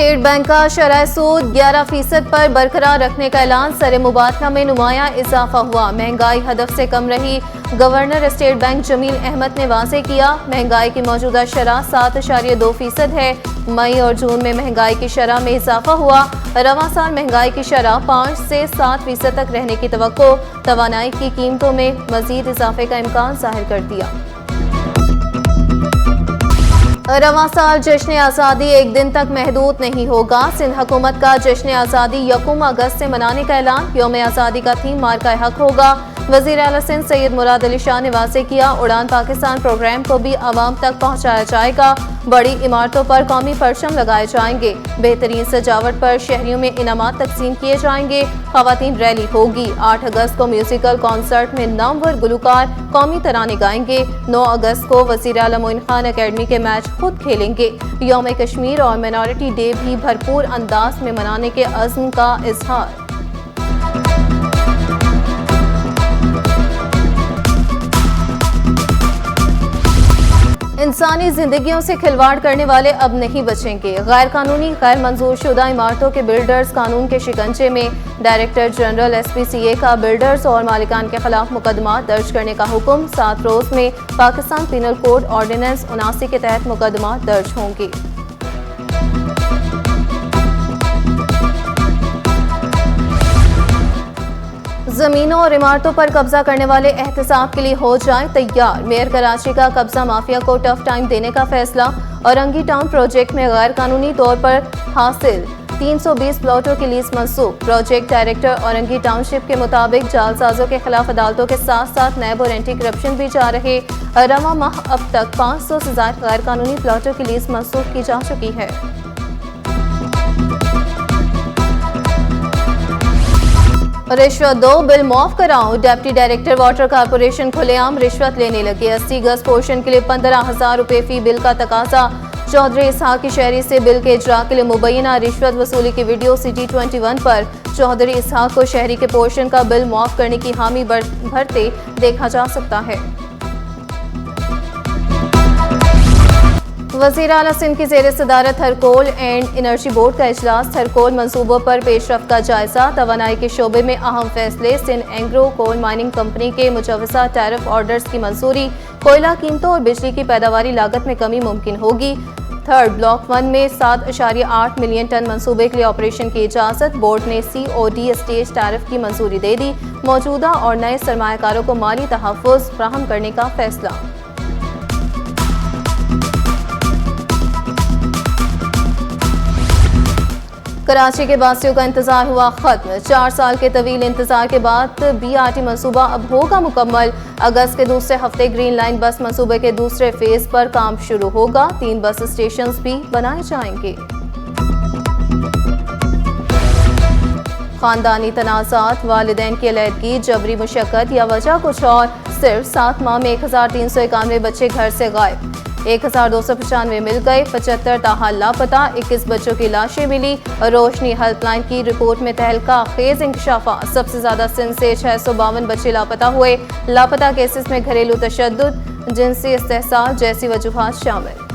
State bank का शरह सूद 11% पर बरकरार रखने का ऐलान। सरे मुबादला में नुमाया इजाफा हुआ। महंगाई हदफ से कम रही। Governor state bank Jameel Ahmed ने वाज़ेह किया, महंगाई की मौजूदा शरह 7.2% है। मई और जून में महंगाई की शरह में इजाफा हुआ। रवां साल महंगाई की शरह 5 से 7% तक रहने की तवक्को। तवानाई की कीमतों में मजीद इजाफे का इम्कान जाहिर कर दिया। रवां साल जश्न आज़ादी एक दिन तक महदूद नहीं होगा। सिंध हुकूमत का जश्न आज़ादी 1 अगस्त से मनाने का ऐलान। यौम आज़ादी का थीम मार्का हक होगा। वज़ीर आला सिंध सैयद मुराद अली शाह ने वाज़ेह किया, उड़ान पाकिस्तान प्रोग्राम को भी आवाम तक पहुँचाया जाएगा। बड़ी इमारतों पर कौमी परचम लगाए जाएंगे। बेहतरीन सजावट पर शहरियों में इनामात तकसीम किए जाएंगे। खवातीन रैली होगी। 8 अगस्त को म्यूजिकल कॉन्सर्ट में नामवर गुलकार कौमी तराने गाएंगे। 9 अगस्त को वज़ीर आला मोइन खान अकेडमी के मैच खुद खेलेंगे। यौम कश्मीर और माइनॉरिटी डे भी भरपूर अंदाज में मनाने के अज़्म का इजहार। इंसानी जिंदगियों से खिलवाड़ करने वाले अब नहीं बचेंगे। गैर कानूनी गैर मंजूर शुदा इमारतों के बिल्डर्स कानून के शिकंजे में। डायरेक्टर जनरल SPCA का बिल्डर्स और मालिकान के खिलाफ मुकदमा दर्ज करने का हुक्म। 7 रोज में पाकिस्तान पिनल कोड ऑर्डिनेंस 79 के तहत मुकदमा दर्ज होंगे। जमीनों और इमारतों पर कब्जा करने वाले एहतसाब के लिए हो जाए तैयार। मेयर कराची का कब्जा माफिया को टफ टाइम देने का फैसला। औरंगी टाउन प्रोजेक्ट में गैर कानूनी तौर पर हासिल 320 प्लॉटों की लीज मंसूख। प्रोजेक्ट डायरेक्टर औरंगी टाउनशिप के मुताबिक जालसाजों के खिलाफ अदालतों के साथ साथ नैब और एंटी करप्शन भी जा रहे। रवां माह अब तक 500 से ज्यादा गैर कानूनी प्लॉटों की लीज मंसूख की जा चुकी है। रिश्वत दो बिल माफ कराओ। डिप्टी डायरेक्टर वाटर कॉर्पोरेशन खुलेआम रिश्वत लेने लगे। 80 गज पोर्शन के लिए 15,000 रुपए फी बिल का तकाजा। चौधरी इसहाक की शहरी से बिल के इजरा के लिए मुबैना रिश्वत वसूली की वीडियो CT21 पर चौधरी इसहाक को शहरी के पोर्शन का बिल माफ करने की हामी भरते देखा जा सकता है। वज़ीर आला सिंध की ज़ेर सदारत थरकोल एंड एनर्जी बोर्ड का इजलास। थरकोल मंसूबों पर पेशरफ्त का जायजा। तवानाई के शोबे में अहम फैसले। Sindh Engro coal mining company के मुजवजा टैरिफ ऑर्डर्स की मंजूरी। कोयला कीमतों और बिजली की पैदावारी लागत में कमी मुमकिन होगी। थर्ड ब्लॉक 1 में 7.8 मिलियन टन मंसूबे के लिए ऑपरेशन की इजाज़त। बोर्ड ने COD स्टेज टैरिफ की मंजूरी दे दी। मौजूदा और नए सरमायाकारों को माली तहफ़्फ़ुज़ फराहम करने का फैसला। कराची के बासियों का इंतजार हुआ खत्म। 4 साल के तवील इंतजार के बाद BRT मंसूबा अब होगा मुकम्मल। अगस्त के दूसरे हफ्ते ग्रीन लाइन बस मंसूबे के दूसरे फेज पर काम शुरू होगा। 3 बस स्टेशन भी बनाए जाएंगे। खानदानी तनाज़ात, वालिदैन की अलहदगी, जबरी मुशक्कत या वजह कुछ और। सिर्फ 7 माह में 1391 बच्चे घर से गायब। 1295 मिल गए। 75 ताहाल लापता। 21 बच्चों की लाशें मिली। रोशनी हेल्पलाइन की रिपोर्ट में तहलका खेज इंकशाफा। सबसे ज्यादा सिंध से 652 बच्चे लापता हुए। लापता केसेस में घरेलू तशद्दुद, जिनसी इस्तेहसाल जैसी वजूहात शामिल।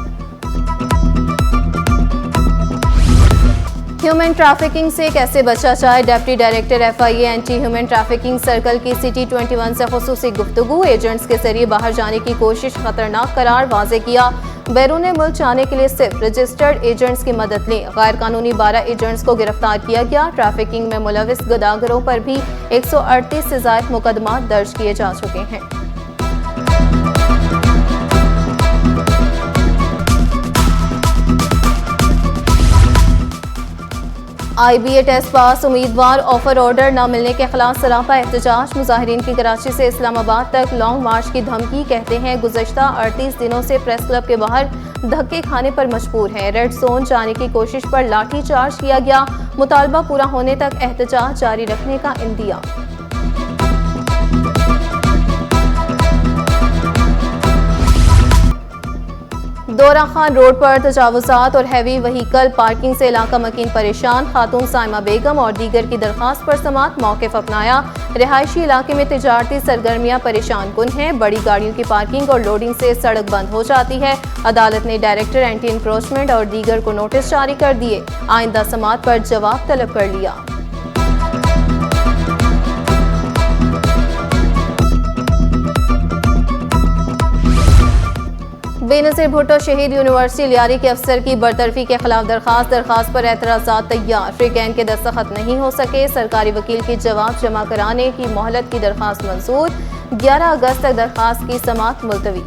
ह्यूमन ट्रैफिकिंग से कैसे बचा जाए। Deputy director FIA anti human trafficking circle की CT21 से खुसूसी गुफ्तगू। एजेंट्स के जरिए बाहर जाने की कोशिश खतरनाक करार। वाज़ेह किया, बैरून मुल्क जाने के लिए सिर्फ रजिस्टर्ड एजेंट्स की मदद लें। गैर कानूनी 12 एजेंट्स को गिरफ्तार किया गया। ट्रैफिकिंग में मुलविस गदागरों पर भी 138 से ज्यादा मुकदमा दर्ज किए जा चुके हैं। IBA टेस्ट पास उम्मीदवार ऑफर ऑर्डर न मिलने के खिलाफ सरापा एहतजाज। मुजाहिरीन की कराची से इस्लामाबाद तक लॉन्ग मार्च की धमकी। कहते हैं गुज़श्ता 38 दिनों से प्रेस क्लब के बाहर धक्के खाने पर मजबूर हैं। रेड जोन जाने की कोशिश पर लाठी चार्ज किया गया। मुतालबा पूरा होने तक एहतजाज जारी रखने का इंदिया। दौरा खान रोड पर तजावुजात और हैवी व्हीकल पार्किंग से इलाका मकीन परेशान। खातून साइमा बेगम और दीगर की दरखास्त पर समात मौक़िफ़ अपनाया। रिहायशी इलाके में तिजारती सरगर्मियां परेशान कुन हैं। बड़ी गाड़ियों की पार्किंग और लोडिंग से सड़क बंद हो जाती है। अदालत ने डायरेक्टर एंटी इंक्रोचमेंट और दीगर को नोटिस जारी कर दिए। आइंदा समात पर जवाब तलब कर लिया। बेनज़ीर भुट्टो शहीद यूनिवर्सिटी लियारी के अफसर की बरतरफी के खिलाफ दरखास्त पर एतराज़ात तैयार। फ्रीकैन के दस्तखत नहीं हो सके। सरकारी वकील की जवाब जमा कराने की मोहलत की दरखास्त मंजूर। 11 अगस्त तक दरखास्त की समाअत मुलतवी।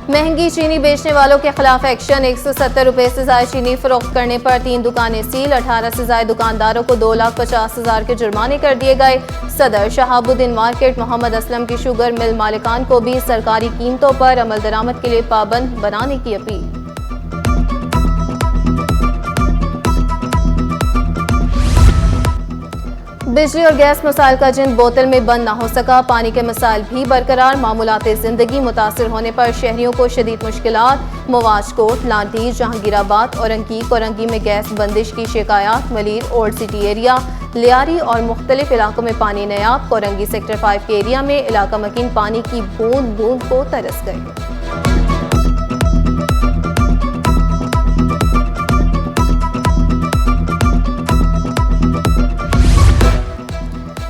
महंगी चीनी बेचने वालों के खिलाफ एक्शन। 170 रुपए से ज्यादा चीनी फरोख्त करने पर 3 दुकानें सील। 18 से ज्यादा दुकानदारों को 2,50,000 के जुर्माने कर दिए गए। सदर शहाबुद्दीन मार्केट मोहम्मद असलम की शुगर मिल मालिकान को भी सरकारी कीमतों पर अमल दरामद के लिए पाबंद बनाने की अपील। बिजली और गैस मसाइल का जिन बोतल में बंद न हो सका। पानी के मसाइल भी बरकरार। मामूलाते जिंदगी मुतासिर होने पर शहरियों को शदीद मुश्किलात। मवाजकोट, लांटी, जहांगीराबाद औरंगी में गैस बंदिश की शिकायत। Malir, old city area, Lyari और मुख्तलिफ इलाकों में पानी नयाब। औरंगी सेक्टर 5 के एरिया में इलाका मकीन पानी की बूंद बूंद को तरस गए।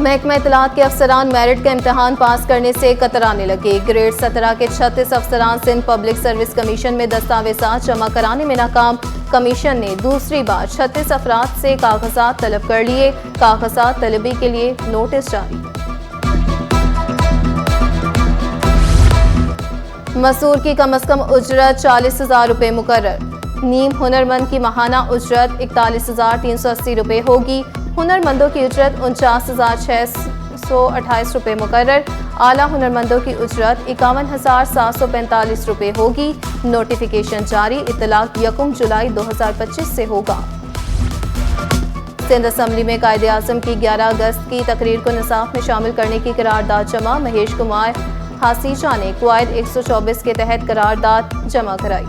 महकमा इत्तलात के अफसरान मेरिट का इम्तहान पास करने से कतराने लगे। ग्रेड 17 के 36 अफसरान सिंध पब्लिक सर्विस कमीशन में दस्तावेजात जमा कराने में नाकाम। कमीशन ने दूसरी बार 36 अफराद से कागजात तलब कर लिए। कागजात तलबी के लिए नोटिस जारी। मसूर की कम अज कम उजरत 40,000 रुपये मुकर्रर। नीम हुनरमंद की माहाना उजरत 41,380 रुपये होगी। हुनरमंदों की उजरत 49,628 रुपये मुकर्रर। आला हुनरमंदों की उजरत 51,745 रुपये होगी। नोटिफिकेशन जारी। इत्तलाक 1 जुलाई 2025 से होगा। सिंध असम्बली में कायदे आज़म की 11 अगस्त की तकरीर को निसाफ में शामिल करने की करारदाद जमा। महेश कुमार हासीजा ने क्वायद 124 के तहत करारदाद जमा कराई।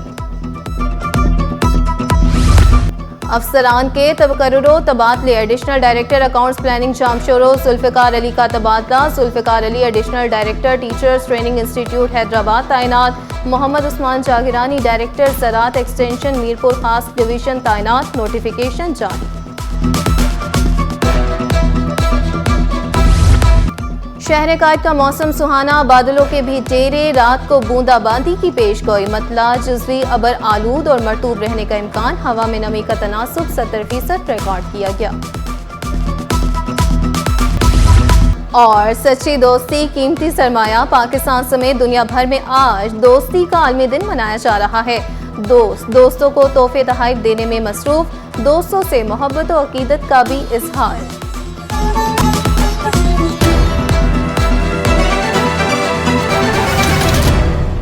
अफसरान के तबकर्रो तबादले। Additional director accounts planning Jamshoro Zulfiqar Ali का तबादला। Zulfiqar Ali additional director teachers training institute Hyderabad तैनात। मोहम्मद उस्मान जागिरानी डायरेक्टर ज़राअत एक्सटेंशन मीरपुर खास डिवीजन तैनात। नोटिफिकेशन जारी। शहर कायद का मौसम सुहाना। बादलों के भी डेरे। रात को बूंदाबांदी की पेशगोई। मतला जुज़वी अबर आलूद और मरतूब रहने का इम्कान। हवा में नमी का तनासुब 70% रिकॉर्ड किया गया। और सच्ची दोस्ती कीमती सरमाया। पाकिस्तान समेत दुनिया भर में आज दोस्ती का आलमी दिन मनाया जा रहा है। दोस्तों को तोहफे तोहफे देने में मसरूफ। दोस्तों से मोहब्बत और अकीदत का भी इजहार।